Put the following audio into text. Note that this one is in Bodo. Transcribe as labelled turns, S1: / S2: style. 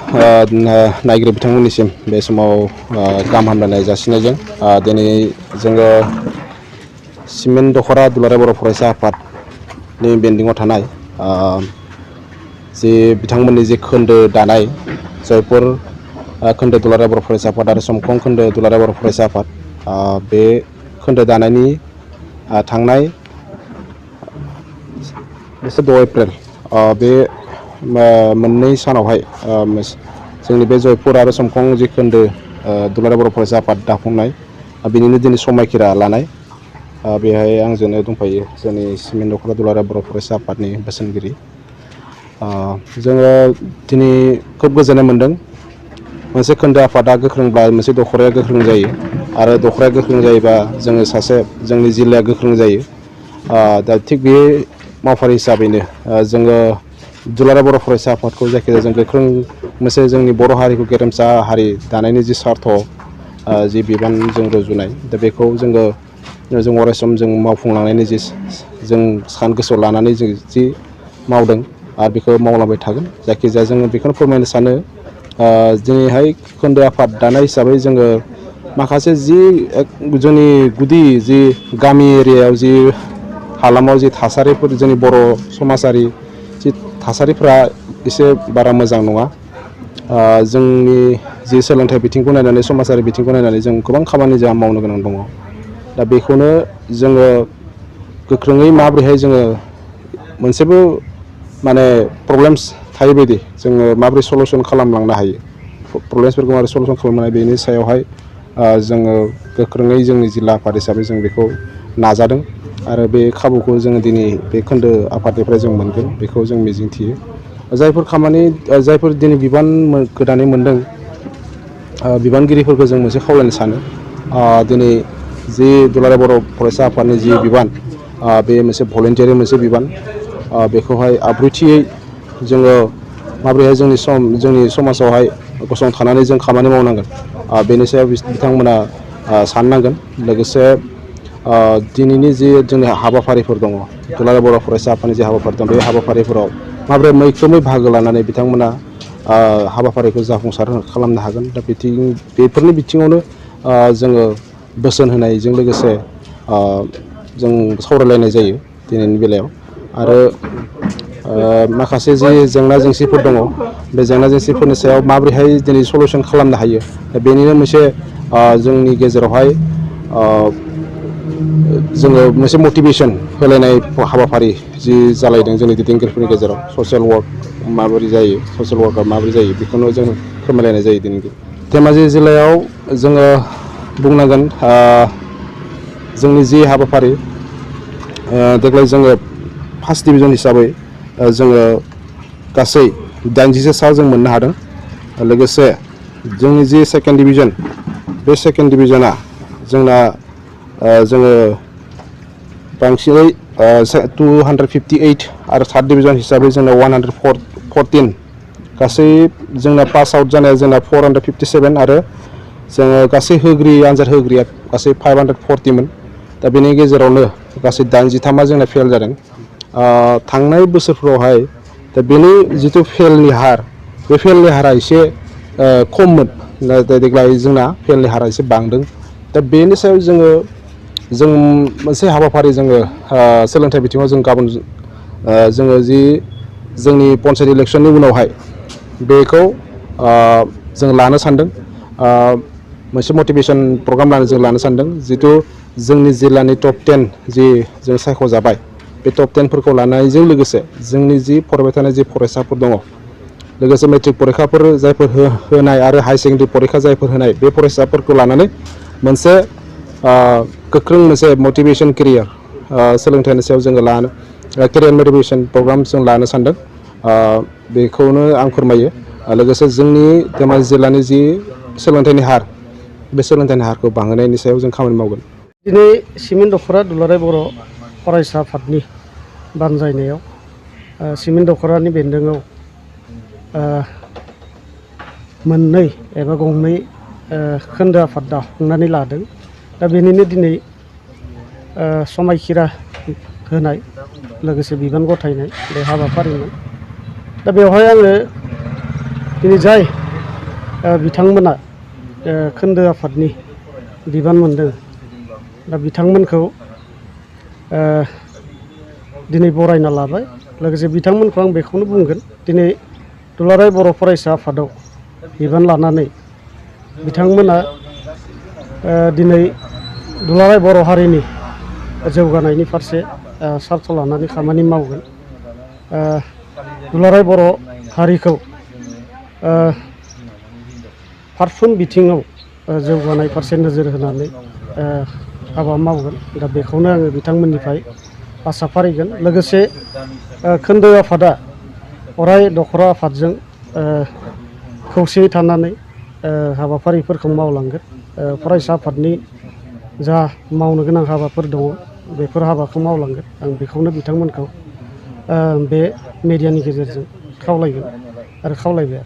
S1: नायगिरि बिथांमोननिसिम बे समाव गाहाम हामलायनाय जासिनायजों दिनै जोङो सिमेन्ट दख'रा दुलाराय बर' फरायसा आफादनि बेन्दोंआव थानाय जे बिथांमोननि जे खोन्दो दानाय जयपुर खोन्दो दुलाराय बर' फरायसा आफाद आरो समखं खोन्दो दुलाराय बर' फरायसा आफाद बे खोन्दो दानायनि थांनाय 2 एप्रिल बे मोननै सानावहाय जोंनि बे जयपुर आरो समखं जि खोन्दो दुलाराय बर' फरायसा आफाद दाफुंनाय बिनिनो दिनै समायखिरा लानाय बेहाय आंजोंनो दंफायो जोंनि सिमेन्ट दख'रा दुलाराय बर' फरायसा आफादनि बोसोनगिरि जोङो दिनै खोब गोजोननाय मोन्दों मोनसे खोन्दो आफादा गोख्रोंब्ला मोनसे दख'राया गोख्रों जायो आरो दख'राया गोख्रों जायोबा जोङो जोंनि जिल्लाया गोख्रों जायो दा थिग बे मावफारि हिसाबैनो जोङो दुलाराय बर' फरायसा आफादखौ जायखिजाया जों गोख्रों मोनसे जोंनि बर' हारिखौ गेरेमसा हारि दानायनि जि सार्थ जि बिबान जों रुजुनाय दा बेखौ जों अरायसम जों मावफुंलांनायनि जों सान गोसोआव लानानै जों जि मावदों आरो बेखौ मावलांबाय थागोन जायखिजाया जोङो बेखौनो फोरमायनो सानो दिनैहाय खोन्दो आफाद दानाय हिसाबै जोङो माखासे जि जोंनि गुदि जि गामि एरियायाव जि हालामाव जि थासारिफोर जोंनि बर' समाजारि जि थासारिफ्रा एसे बारा मोजां नङा जोंनि जि सोलोंथाइ बिथिंखौ नायनानै समाजारि बिथिंखौ नायनानै जों गोबां खामानि जोंहा मावनो गोनां दङ दा बेखौनो जोङो गोख्रोङै माबोरैहाय जोङो मोनसेबो माने प्रब्लेम्स थायैबायदि जोङो माबोरै सल्युसन खालामलांनो हायो प्रब्लेम्सफोरखौ माबोरै सल्युसन खालामनो हायो बेनि सायावहाय जोङो गोख्रोङै जोंनि जिल्ला आफाद हिसाबै जों बेखौ नाजादों आरो बे खाबुखौ जोङो दिनै बे खोन्दो आफादनिफ्राय जों मोनगोन बेखौ जों मिजिंथियो जायफोर दिनै बिबान गोदानै मोनदों बिबानगिरिफोरखौ जों मोनसे खावलायनो सानो दिनै जि दुलाराय बर' फरायसा आफादनि जि बिबान बे मोनसे भलेन्टियारि मोनसे बिबान बेखौहाय आब्रुथियै जोङो माबोरैहाय जोंनि समाजावहाय गसंथानानै जों खामानि मावनांगोन बेनि सायाव बिथांमोना साननांगोन लोगोसे दिनैनि जि जोंनि हाबाफारिफोर दङ दुलाराय बर' फरायसा आफादनि जि हाबाफारि दं बे हाबाफारिफोराव माबोरै मैखोमै बाहागो लानानै बिथांमोना हाबाफारिखौ जाफुंसार खालामनो हागोन दा बेफोरनि बिथिङावनो जोङो बोसोन होनायजों लोगोसे जों सावरायलायनाय जायो दिनैनि बेलायाव आरो माखासे जि जेंना जेंसिफोर दङ बे जेंना जेंसिफोरनि सायाव माबोरैहाय दिनै सल्युसन खालामनो हायो दा बेनिनो मोनसे जोंनि गेजेरावहाय जोङो मोनसे मटिभेसन होलायनाय हाबाफारि जि जालायदों जोंनि दैदेनगिरिफोरनि गेजेराव ससियेल वार्क माबोरै जायो ससियेल वार्कआ माबोरै जायो बेखौनो जों फोरमायलायनाय जायो दिनै धेमाजि जिल्लायाव जोङो बुंनांगोन जोंनि जि हाबाफारि देग्लाय जोङो फार्स्ट डिभिजन हिसाबै जोङो गासै 80 सा जों मोननो हादों लोगोसे जोंनि जि सेकेन्ड डिभिजन बे सेकेन्ड डिभिजना जोंना जोङो बांसिनै 258 आरो थार्ड डिभिजन हिसाबै जोंना 114 गासै जोंना पास आउट जानाया जोंना 457 आरो जोङो गासै आनजाद होग्रिया गासै 540मोन दा बेनि गेजेरावनो गासै 83आ जोंना फेल जादों थांनाय बोसोरफ्रावहाय दा बेनि जिथु फेलनि हार बे फेलनि हारा एसे खममोन देग्लाय जोंना फेलनि हारा एसे बांदों दा बेनि सायाव जों मोनसे हाबाफारि जोङो सोलोंथाइ बिथिङाव जों गाबोन जोङो जि जोंनि पन्सायत इलेक्सननि उनावहाय बेखौ जों लानो सानदों मोनसे मटिभेसन प्रग्राम जों लानो सानदों जितु जोंनि जिल्लानि टप 10 जि जों सायख'जाबाय बे टप 10फोरखौ लानायजों लोगोसे जोंनि जि फरायबाय थानाय जि फरायसाफोर दङ लोगोसे मेट्रिक परिखाफोर जायफोर होनाय आरो हायार सेकेन्डारि परिखा जायफोर होनाय बे फरायसाफोरखौ लानानै मोनसे गोख्रों मोनसे मटिभेसन केरियार सोलोंथाइनि सायाव जोङो केरियार मटिभेसन प्रग्राम जों लानो सानदों बेखौनो आं फोरमायो लोगोसे जोंनि धेमाजि जिल्लानि जि सोलोंथाइनि हार बे सोलोंथाइनि हारखौ बांहोनायनि सायाव जों खामानि मावगोन
S2: दिनै सिमेन्ट दख'रा दुलाराय बर' फरायसा आफादनि बानजायनायाव सिमेन्ट दख'रानि बेन्दोङाव मोननै एबा गंनै खोन्दो आफाद दाफुंनानै लादों दा बेनिनो दिनै समायखिरा होनाय लोगोसे बिबान गथायनाय बे हाबाफारिमोन दा बेवहाय आङो दिनै जाय बिथांमोना खोन्दो आफादनि बिबान मोनदों दा बिथांमोनखौ दिनै बरायना लाबाय लोगोसे बिथांमोनखौ आं बेखौनो बुंगोन दिनै दुलाराय बर' फरायसा आफादाव बिबान लानानै बिथांमोना दिनै दुलाराय बर' हारिनि जौगानायनि फारसे सार्थ लानानै खामानि मावगोन दुलाराय बर' हारिखौ फारफ्रोम बिथिङाव जौगानाय फारसे नोजोर होनानै हाबा मावगोन दा बेखौनो आङो बिथांमोननिफ्राय आसा फारिगोन लोगोसे खोन्दो आफादा अराय दखरा आफादजों खौसेयै थानानै हाबाफारिफोरखौ मावलांगोन फरायसा आफादनि जा मावनो गोनां हाबाफोर दङ बेफोर हाबाखौ मावलांगोन आं बेखौनो बिथांमोनखौ बे मेडियानि गेजेरजों खावलायगोन आरो खावलायबाय